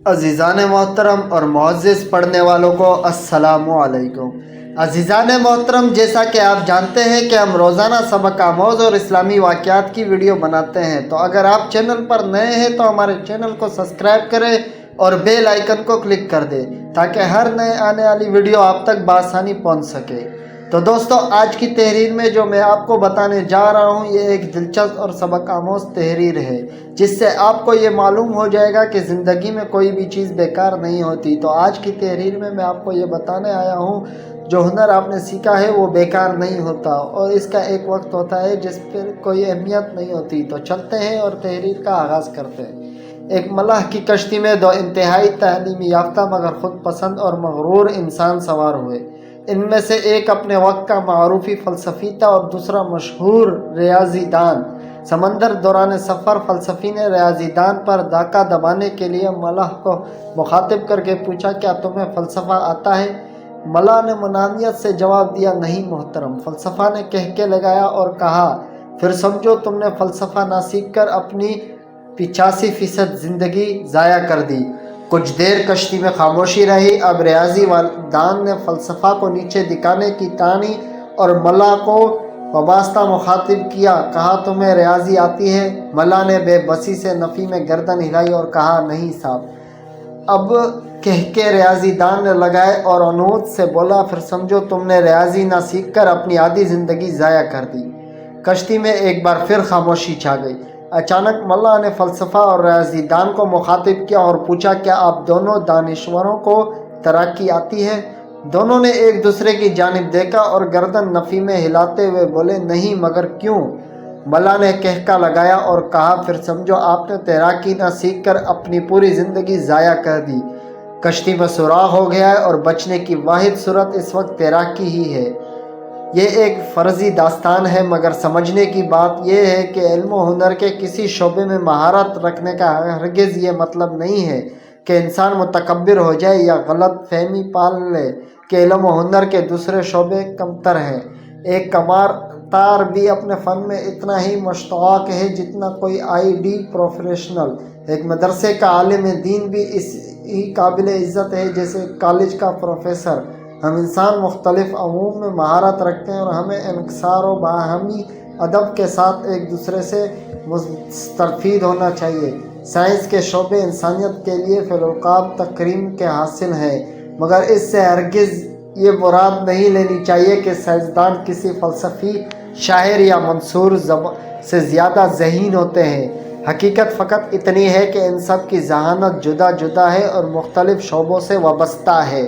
عزیزان محترم اور معزز پڑھنے والوں کو السلام علیکم۔ عزیزان محترم، جیسا کہ آپ جانتے ہیں کہ ہم روزانہ سبق آموز اور اسلامی واقعات کی ویڈیو بناتے ہیں، تو اگر آپ چینل پر نئے ہیں تو ہمارے چینل کو سبسکرائب کریں اور بیل آئیکن کو کلک کر دیں تاکہ ہر نئے آنے والی ویڈیو آپ تک بآسانی پہنچ سکے۔ تو دوستو، آج کی تحریر میں جو میں آپ کو بتانے جا رہا ہوں یہ ایک دلچسپ اور سبق آموز تحریر ہے، جس سے آپ کو یہ معلوم ہو جائے گا کہ زندگی میں کوئی بھی چیز بیکار نہیں ہوتی۔ تو آج کی تحریر میں آپ کو یہ بتانے آیا ہوں جو ہنر آپ نے سیکھا ہے وہ بیکار نہیں ہوتا، اور اس کا ایک وقت ہوتا ہے جس پر کوئی اہمیت نہیں ہوتی۔ تو چلتے ہیں اور تحریر کا آغاز کرتے ہیں۔ ایک ملاح کی کشتی میں دو انتہائی تعلیم یافتہ مگر خود پسند اور مغرور انسان سوار ہوئے۔ ان میں سے ایک اپنے وقت کا معروفی فلسفی تھا اور دوسرا مشہور ریاضی دان۔ سمندر دوران سفر فلسفی نے ریاضی دان پر دھاکہ دبانے کے لیے ملاح کو مخاطب کر کے پوچھا، کیا تمہیں فلسفہ آتا ہے؟ ملاح نے منانیت سے جواب دیا، نہیں محترم۔ فلسفہ نے کہکے لگایا اور کہا، پھر سمجھو تم نے فلسفہ نہ سیکھ کر اپنی 85% زندگی ضائع کر دی۔ کچھ دیر کشتی میں خاموشی رہی۔ اب ریاضی دان نے فلسفہ کو نیچے دکھانے کی ٹانی اور ملاح کو وابستہ مخاطب کیا، کہا، تمہیں ریاضی آتی ہے؟ ملاح نے بے بسی سے نفی میں گردن ہلائی اور کہا، نہیں صاحب۔ اب کہکے ریاضی دان نے لگائے اور عنود سے بولا، پھر سمجھو تم نے ریاضی نہ سیکھ کر اپنی آدھی زندگی ضائع کر دی۔ کشتی میں ایک بار پھر خاموشی چھا گئی۔ اچانک ملاح نے فلسفہ اور ریاضی دان کو مخاطب کیا اور پوچھا، کیا آپ دونوں دانشوروں کو تیراکی آتی ہے؟ دونوں نے ایک دوسرے کی جانب دیکھا اور گردن نفی میں ہلاتے ہوئے بولے، نہیں، مگر کیوں؟ ملاح نے کہکا لگایا اور کہا، پھر سمجھو آپ نے تیراکی نہ سیکھ کر اپنی پوری زندگی ضائع کر دی۔ کشتی میں سوراخ ہو گیا ہے اور بچنے کی واحد صورت اس وقت تیراکی ہی ہے۔ یہ ایک فرضی داستان ہے، مگر سمجھنے کی بات یہ ہے کہ علم و ہنر کے کسی شعبے میں مہارت رکھنے کا ہرگز یہ مطلب نہیں ہے کہ انسان متکبر ہو جائے یا غلط فہمی پال لے کہ علم و ہنر کے دوسرے شعبے کمتر ہیں۔ ایک کمار تار بھی اپنے فن میں اتنا ہی مشتاق ہے جتنا کوئی ID پروفیشنل۔ ایک مدرسے کا عالم دین بھی اس ہی قابل عزت ہے جیسے کالج کا پروفیسر۔ ہم انسان مختلف امور میں مہارت رکھتے ہیں اور ہمیں انکسار و باہمی ادب کے ساتھ ایک دوسرے سے مستفید ہونا چاہیے۔ سائنس کے شعبے انسانیت کے لیے فی الالقاب تکریم کے حاصل ہیں، مگر اس سے ہرگز یہ مراد نہیں لینی چاہیے کہ سائنسدان کسی فلسفی شاعر یا منصور سے زیادہ ذہین ہوتے ہیں۔ حقیقت فقط اتنی ہے کہ ان سب کی ذہانت جدا جدا ہے اور مختلف شعبوں سے وابستہ ہے۔